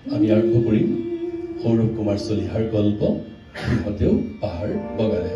আমি আৰম্ভ কৰিম সৌৰভ কুমাৰ চলিহাৰ গল্প সিহঁতেও পাহাৰ বগালে।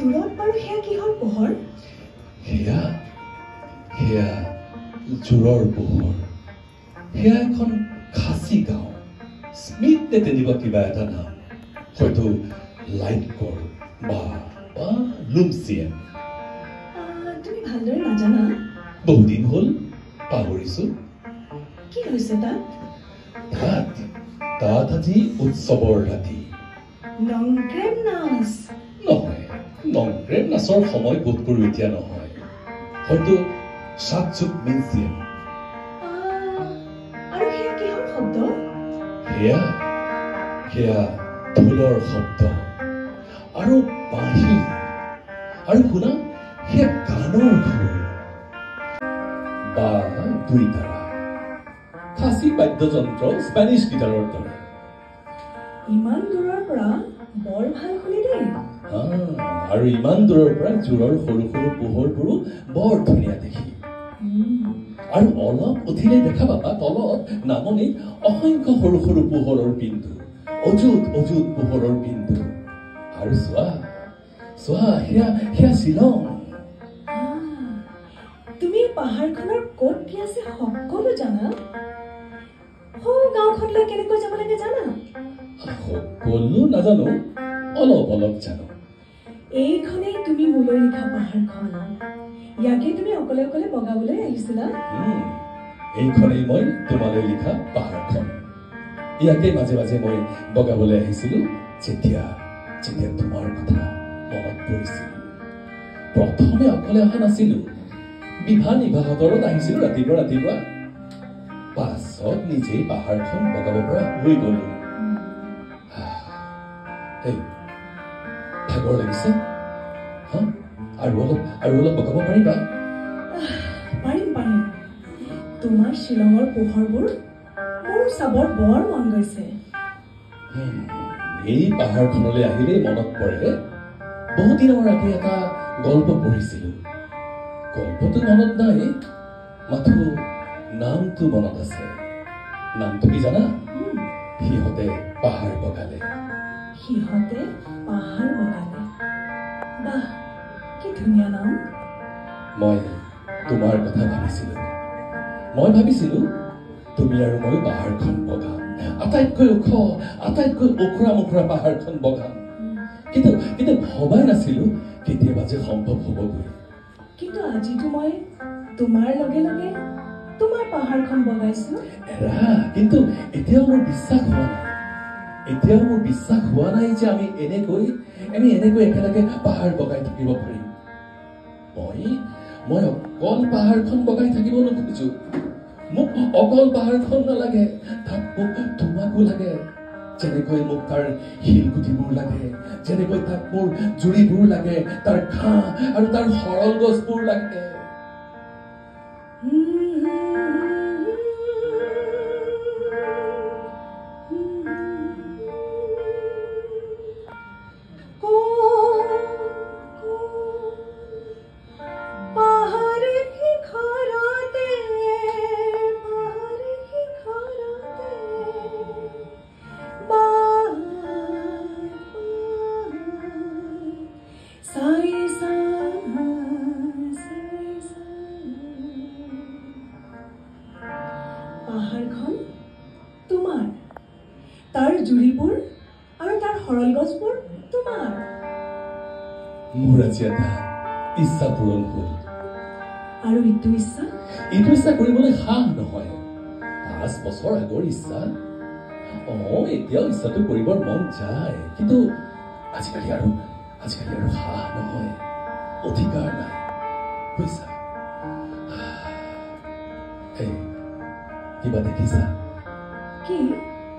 দূৰত বাৰু সেয়া কিহৰ পোহৰ? সেয়া জোৰৰ পোহৰ। সেয়া এখন খাচী গাঁও। স্মিথ নে তেনেকুৱা কিবা এটা নাম, হয়তো লাইটকৰ বা লুমচিয়েন। তুমি ভালদৰে নাজানা? বহুদিন হ'ল, পাহৰিছো। কি হৈছে তাত? তাত আজি উৎসৱৰ ৰাতি। নংক্ৰেম নাচ? নহয়, নংক্ৰেম নাচৰ সময় বোধ কৰোঁ এতিয়া নহয়, হয়তো সাতযুগ মিউজিয়াম। আৰু সেয়া কিহৰ শব্দ? সেয়া ঢোলৰ শব্দ আৰু বাঁহী, আৰু শুনা সেয়া গানৰ সুৰ বা দুইটাৰা খাচী বাদ্যযন্ত্ৰ স্পেনিছ গীটাৰৰ দৰে। ইমান দূৰৰ পৰা বৰ ভাল শুনি দেই। আৰু ইমান দূৰৰ পৰা জোৰৰ সৰু সৰু পোহৰবোৰো বৰ ধুনীয়া দেখি। আৰু অলপ উঠিলে দেখা পাবা তলত নামনিত অসংখ্য সৰু সৰু পোহৰৰ বিন্দু, অযুত পোহৰৰ বিন্দু। আৰু চোৱা সেয়া শ্বিলং। তুমি পাহাৰখনৰ ক'ত কি আছে সকলো জানা? সৌ গাঁওখনলৈ কেনেকৈ যাব লাগে জানা? সকলো নাজানো, অলপ জানো। এইখনেই তুমি মোলৈ লিখা পাহাৰখন। ইয়াকে তুমি অকলে অকলে বগাবলৈ আহিছিলা? এইখনেই মই তোমালৈ লিখা পাহাৰখন। ইয়াকে মাজে মাজে মই বগাবলৈ আহিছিলো যেতিয়া তোমাৰ কথা মনত পৰিছিল। প্ৰথমে অকলে অহা নাছিলো, নিভাহঁতৰত আহিছিলো ৰাতিপুৱা। পাছত নিজেই পাহাৰখন বগাব পৰা হৈ গলো। ভাগৰ লাগিছে? আৰু অলপ বগাব পাৰিবা? পাৰিম। তোমাৰ শ্বিলঙৰ পোহৰবোৰ মোৰ চাবৰ বৰ মন গৈছে। এই পাহাৰখনলৈ আহিলেই মনত পৰে বহুদিনৰ আগে এটা গল্প পঢ়িছিলো। গল্পটো মনত নাই, মাথো নামটো মনত আছে। নামটো কি জানা? সিহঁতে পাহাৰ বগালে। বাহ, কি ধুনীয়া নাম। মই তোমাৰ কথা ভাবিছিলো। তুমি আৰু মই পাহাৰখন বগাম, আটাইতকৈ ওখ, আটাইতকৈ ওখৰা পাহাৰখন বগাম। কিন্তু ভবাই নাছিলো কেতিয়াবা যে সম্ভৱ হ'বগৈ। কিন্তু আজিতো মই তোমাৰ লগে লগে তোমাৰ পাহাৰখন বগাইছো। কিন্তু এতিয়াও মোৰ বিশ্বাস হোৱা নাই যে আমি এনেকৈ একেলগে পাহাৰ বগাই থাকিব পাৰিম। মই অকল পাহাৰখন বগাই থাকিব নোখোজো। মোক অকল পাহাৰখন নালাগে, তাত মোক তোমাকো লাগে। যেনেকৈ মোক তাৰ শিলগুটিবোৰ লাগে, যেনেকৈ তাত মোৰ জুৰিবোৰ লাগে, তাৰ ঘাঁহ আৰু তাৰ সৰল গছবোৰ লাগে। পাহাৰখন তোমাৰ, তাৰ জুৰিবোৰ আৰু তাৰ সৰল গছবোৰ তোমাৰ। মোৰ আজি এটা ইচ্ছা পূৰণ হ'ল। আৰু ইটো ইচ্ছা কৰিবলৈ সাহ নহয়। 5 বছৰ আগৰ ইচ্ছা এতিয়াও ইচ্ছাটো কৰিবৰ মন যায়, কিন্তু আজিকালি আৰু সাহ নহয়, অধিকাৰ নাই, বুজিছা? এই কিবা দেখিছা? কি?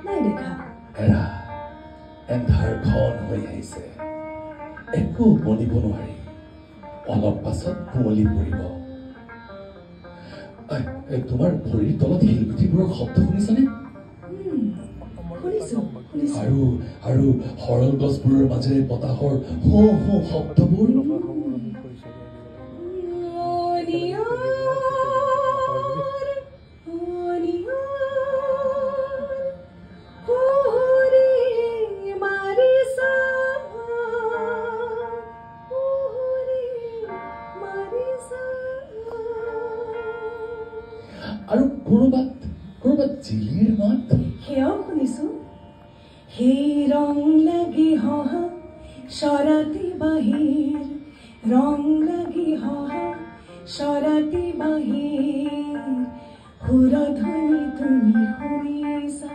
নাই দেখা। এৰা এন্ধাৰ ঘন হৈ আহিছে, একো বনিব নোৱাৰি, অলপ পাছত কুঁৱলী পৰিব। তোমাৰ ভৰিৰ তলত শিলগুটিবোৰৰ শব্দ শুনিছানে? আৰু সৰল গছবোৰৰ মাজেৰে বতাহৰ হো হো শব্দবোৰ। আৰু কৰবাত জিলিৰ মাত সেয়াও শুনিছো। সেই ৰং লাগি হহা সৰাতি বাহিৰ, ৰং লাগি হহা সৰাতি বাহিৰ, সুৰধ্বনি তুমি শুনিছা।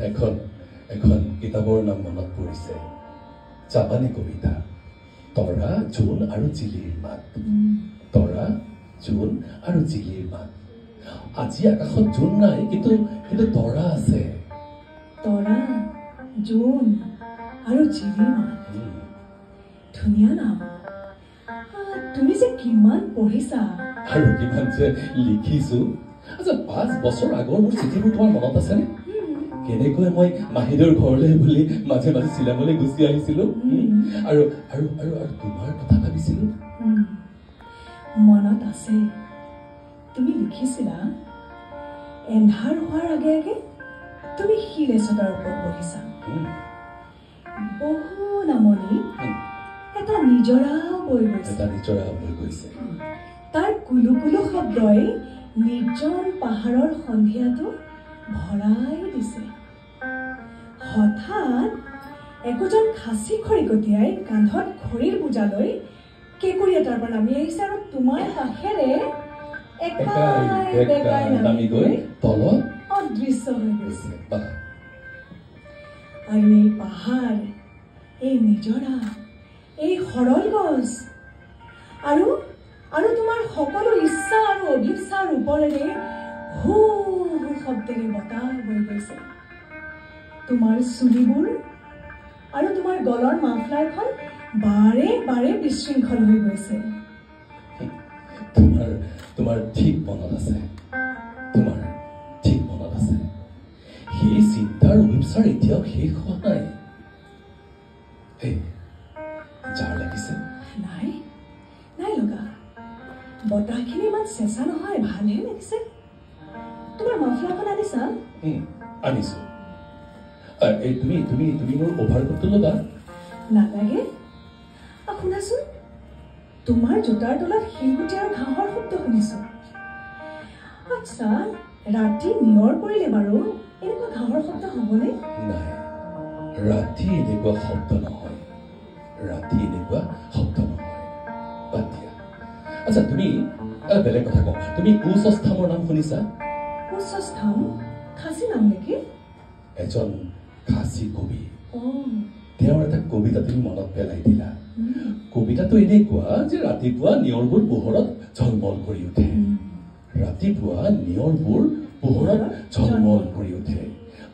এখন কিতাপৰ নাম মনত পৰিছে, জাপানী কবিতা, তৰা, জোন আৰু জিলিৰ মাত। তৰা, জোন আৰু জিলিৰ মাত। আজি আকাশত জোন নাই, কিন্তু তৰা আছে। তৰা, জোন আৰু জিলিৰ মাত, ধুনীয়া নাম। তুমি যে কিমান পঢ়িছা আৰু কিমান যে লিখিছো। আচ্ছা, 5 বছৰ আগৰ মোৰ চিঠিবোৰ তোমাৰ মনত আছেনে? কেনেকৈ মই মাহিদেউৰ ঘৰলৈ বুলি মাজে মাজে চিলাবলৈ গুচি আহিছিলো, আৰু তোমাৰ কথা ভাবিছিলো। মনত আছে, তুমি লিখিছিলা এন্ধাৰ হোৱাৰ আগে আগে তুমি শিলেচতাৰ ওপৰত বহিছা। বহু নামনি এটা নিজৰা বৈ গৈছে। তাৰ কুলু কুলু শব্দই নিৰ্জন পাহাৰৰ সন্ধিয়াটো ভৰাই দিছে। হঠাৎ একোজন খাচী খৰিকটীয়াই কান্ধত খৰিৰ বোজা লৈ কেঁকুৰি এটাৰ পৰা নামি আহিছে, আৰু তোমাৰ কাষেৰে একাই নামি গৈ তলত অদৃশ্য হৈ গৈছে। আৰু এই পাহাৰ, এই নিজৰা, এই সৰল গছ আৰু তোমাৰ সকলো ইচ্ছা আৰু অভিচ্ছাৰ ওপৰেৰে হু হু শব্দেৰে বতাহ বৈ গৈছে। তোমাৰ চুলিবোৰ আৰু তোমাৰ গলৰ মাফলাৰখন বাৰে বাৰে বিশৃংখল হৈ গৈছে। তোমাৰ ঠিক মনত আছে, সেই চিন্তাৰ অভিপ্সাৰ এতিয়াও শেষ হোৱা নাই। জাৰ লাগিছে? নাই লগা। বতাহখিনি ইমান চেঁচা নহয়, ভালহে লাগিছে। তোমাৰ মাফলাৰখন আনিছা? আনিছো। তুমি মোৰ অভাৰকোটটো ল'বা? নালাগে। শুনাচোন, তোমাৰ জোতাৰ তলত শিলগুটি আৰু ঘাঁহৰ শব্দ শুনিছো। আচ্ছা, ৰাতি নিয়ৰ পৰিলে বাৰু এনেকুৱা ঘাঁহৰ শব্দ হ'বনে? নাই, ৰাতি এনেকুৱা শব্দ নহয়। বাদ দিয়া। আচ্ছা, তুমি বেলেগ কথা কওঁ, তুমি কুশস্থামৰ নাম শুনিছা? কুশস্থাম খাচী নাম নেকি? এজন খাচী কবি, তেওঁৰ এটা কবিতা তুমি মনত পেলাই দিলা। কবিতাটো এনেকুৱা যে ৰাতিপুৱা নিয়ৰবোৰ পোহৰত ঝলমল কৰি উঠে।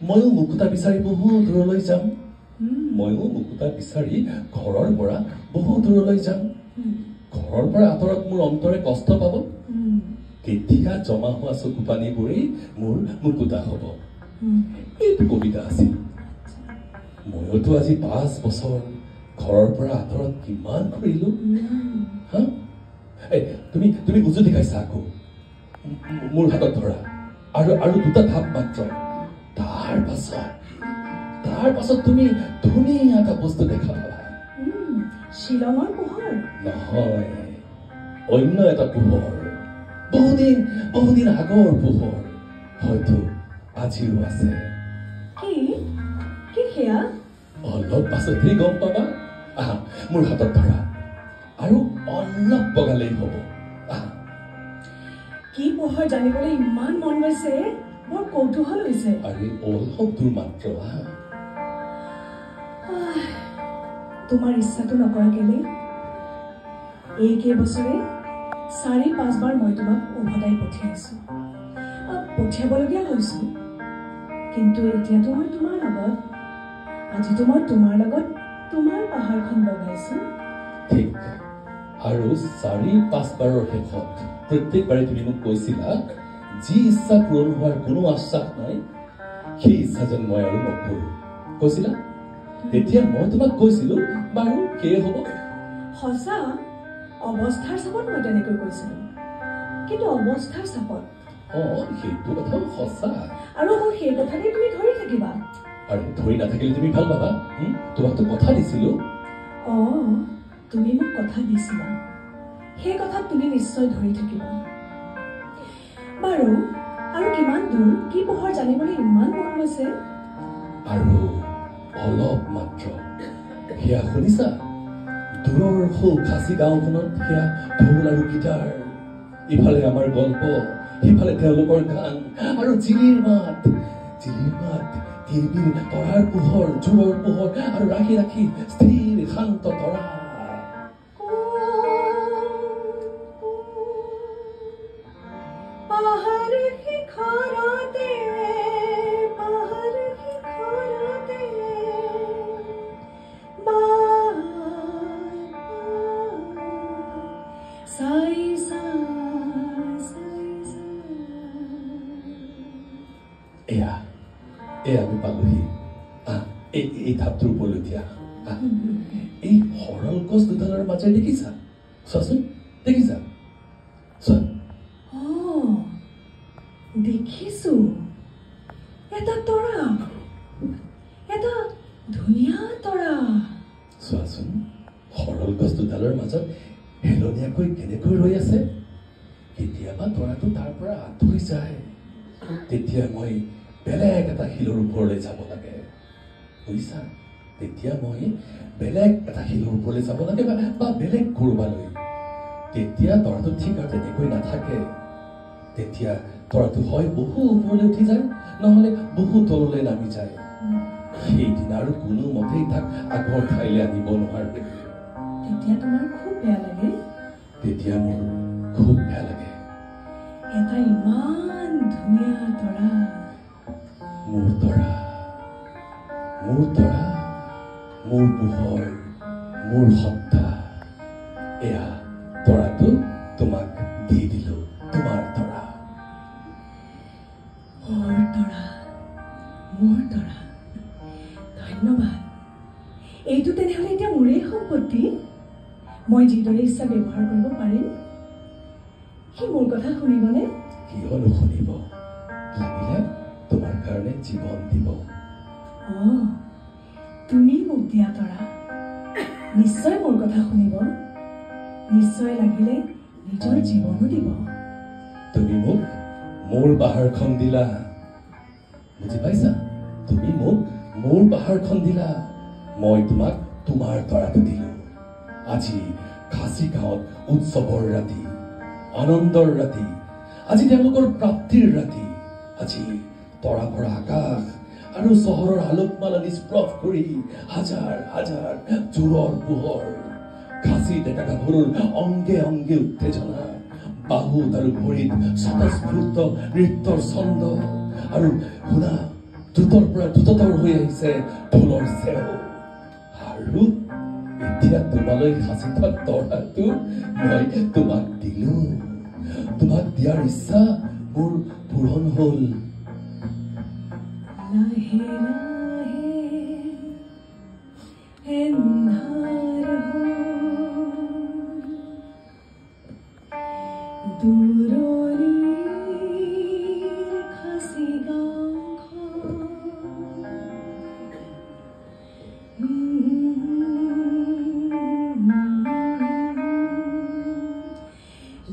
ময়ো মুকুতা বিচাৰি বহু দূৰলৈ যাম। ঘৰৰ পৰা বহু দূৰলৈ যাম। ঘৰৰ পৰা আঁতৰত মোৰ অন্তৰে কষ্ট পাব। কেতিয়া জমা হোৱা চকু পানীবোৰেই মোৰ মুকুতা হ'ব। এইটো কবিতা আছিল। ময়োতো আজি 5 বছৰ ঘৰৰ পৰা আঁতৰত কিমান ঘূৰিলো। তুমি উজুতি খাইছা আকৌ। মোৰ হাতত ধৰা আৰু 2টা ধাপ মাত্ৰ। তাৰ পাছত তুমি ধুনীয়া এটা বস্তু দেখা পাবা। শ্বিলঙৰ পোহৰ নহয়, অন্য এটা পোহৰ, বহুদিন আগৰ পোহৰ, হয়তো আজিও আছে। কি সেয়া? অলপ পাছতেই গম পাবা। আহা মোৰ হাতত ধৰা আৰু অলপ বগালেই হ'ব আহা কি পোহৰ জানিবলৈ ইমান মন গৈছে বৰ কৌতূহল হৈছে আৰে অলপ দূৰ মাত্ৰ আহা তোমাৰ ইচ্ছাটো নকৰা কেলে এই কেইবছৰে ৪-৫ বাৰ মই তোমাক উভতাই পঠিয়াইছো পঠিয়াবলগীয়া হৈছো কিন্তু এতিয়াতো মই তোমাৰ লগত আজিতো মই তোমাৰ লগত তোমাৰ পাহাৰখন বগাইছো ঠিক আৰু ৪-৫ বাৰৰ শেষত প্ৰত্যেকবাৰে তুমি মোক কৈছিলা যি ইচ্ছা পূৰণ হোৱাৰ কোনো আশ্বাস নাই সেই ইচ্ছা যেন মই আৰু নকৰোঁ কৈছিলা তেতিয়া মই তোমাক কৈছিলো বাৰু কি হ'ব সঁচা অৱস্থাৰ চাপত মই তেনেকৈ কৈছিলো কিন্তু অৱস্থাৰ চাপত সেইটো কথাও সঁচা আৰু মই সেই কথাতে তুমি ধৰি থাকিবা আৰু ধৰি নাথাকিলে তুমি ভাল পাবা তোমাকতো কথা দিছিলো তুমি মোক কথা দিছিলা সেই কথাত তুমি নিশ্চয় ধৰি থাকিবা বাৰু আৰু কিমান দূৰ কি পোহৰ জানিবলৈ ইমান মন গৈছে আৰু অলপ মাত্ৰ সেয়া শুনিছা দূৰৰ সৌ খাচী গাঁওখনত সেয়া ঢোল আৰু গীটাৰ ইফালে আমাৰ গল্প সিফালে তেওঁলোকৰ গান আৰু জিলিৰ মাত তিৰবিৰ তৰাৰ পোহৰ জোৰৰ পোহৰ আৰু ৰাখি ৰাখি স্থিৰ শান্ত তৰা আমি পালোহি এই ধাপটোৰ ওপৰলৈ এতিয়া এই সৰল গছ দুডালৰ মাজেৰে দেখিছা চোৱাচোন দেখিছা চোৱা দেখিছো এটা তৰা এটা ধুনীয়া তৰা চোৱাচোন সৰল গছ দুডালৰ মাজত হেলনীয়াকৈ কেনেকৈ ৰৈ আছে কেতিয়াবা তৰাটো তাৰ পৰা আঁতৰি যায় তেতিয়া মই বেলেগ এটা শিলৰ ওপৰলৈ যাব লাগে বুজিছা তেতিয়া মই বেলেগ এটা শিলৰ ওপৰলৈ যাব লাগে বা বেলেগ কৰবালৈ তেতিয়া তৰাটো ঠিক আৰু তেনেকৈ নাথাকে তেতিয়া তৰাটো হয় বহু ওপৰলৈ উঠি যায় নহলে বহু তললৈ নামি যায় সেইদিনা আৰু কোনো মতেই তাক আগৰ ঠাইলৈ আনিব নোৱাৰে তেতিয়া তোমাৰ খুব বেয়া লাগে তেতিয়া মোৰ খুব বেয়া লাগে এটা ইমান ধুনীয়া তৰা মোৰ তৰা মোৰ পোহৰ মোৰ সত্তা এয়া তৰাটো তোমাক দি দিলো তোমাৰ তৰা মোৰ তৰা ধন্যবাদ এইটো তেনেহলে এতিয়া মোৰেই সম্পত্তি মই যিদৰে ইচ্ছা ব্যৱহাৰ কৰিব পাৰিম সি মোৰ কথা শুনিবনে কিয় নুশুনিব লাগিলে তোমাৰ কাৰণে জীৱন দিব তুমি মোক দিয়া তৰা নিশ্চয় মোৰ কথা শুনিব নিশ্চয় লাগিলে নিজৰ জীৱনো দিব তুমি মোক মোৰ পাহাৰখন দিলা বুজি পাইছা তুমি মোক মোৰ পাহাৰখন দিলা মই তোমাক তোমাৰ তৰাটো দিলো আজি খাচী গাঁৱত উৎসৱৰ ৰাতি আনন্দৰ ৰাতি আজি তেওঁলোকৰ প্ৰাপ্তিৰ ৰাতি আজি তৰা ভৰা আকাশ আৰু চহৰৰ আলোকমালা নিষ্প্ৰভ কৰি হাজাৰ হাজাৰ জোৰৰ পোহৰ খাচী ডেকা গাভৰুৰ অংগে অংগে উত্তেজনা বাহুত আৰু ভৰিত স্বতঃস্ফূৰ্ত নৃত্যৰ ছন্দ আৰু শুনা দ্ৰুতৰ পৰা দ্ৰুততৰ হৈ আহিছে ঢোলৰ চেও আৰু এতিয়া তোমালৈ সাঁচি থোৱা তৰাটো মই তোমাক দিলো তোমাক দিয়াৰ ইচ্ছা মোৰ পূৰণ হল লাহে লাহে এন্ধাৰ দূৰণিৰ খাচী গাঁওখন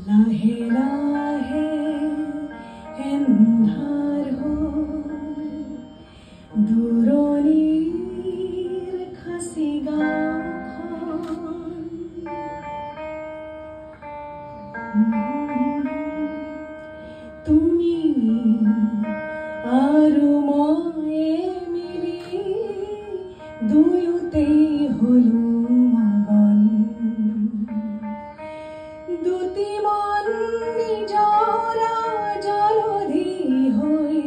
লাহে লাহে এন্ধাৰ দূৰণিৰ খাচী গাঁওখন তুমি আৰু মই মিলি দুয়োতেই হলো মগন দুটি মন নিজৰা জলধি হৈ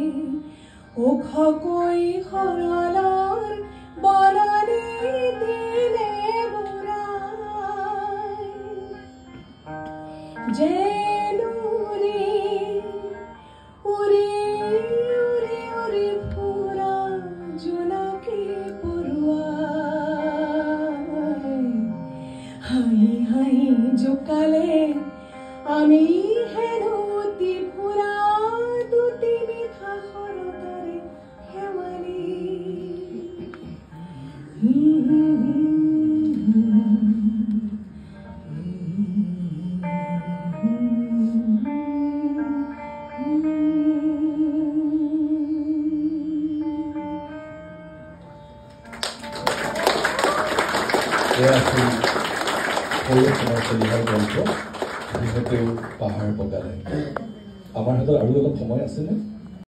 ওখকৈ সৰলৰ বৰণি দিলে বুঢ়াই জেনুৰি উৰি উৰি উৰি ফুৰা জোনাকী পৰুৱাই হাঁহি হাঁহি জোকালে আমি হেনো ফুৰা দুটি মিঠা শৰতৰে হেমালি সিহঁতেও পাহাৰ বগালে আমাৰ হাতত আৰু অলপ সময় আছেনে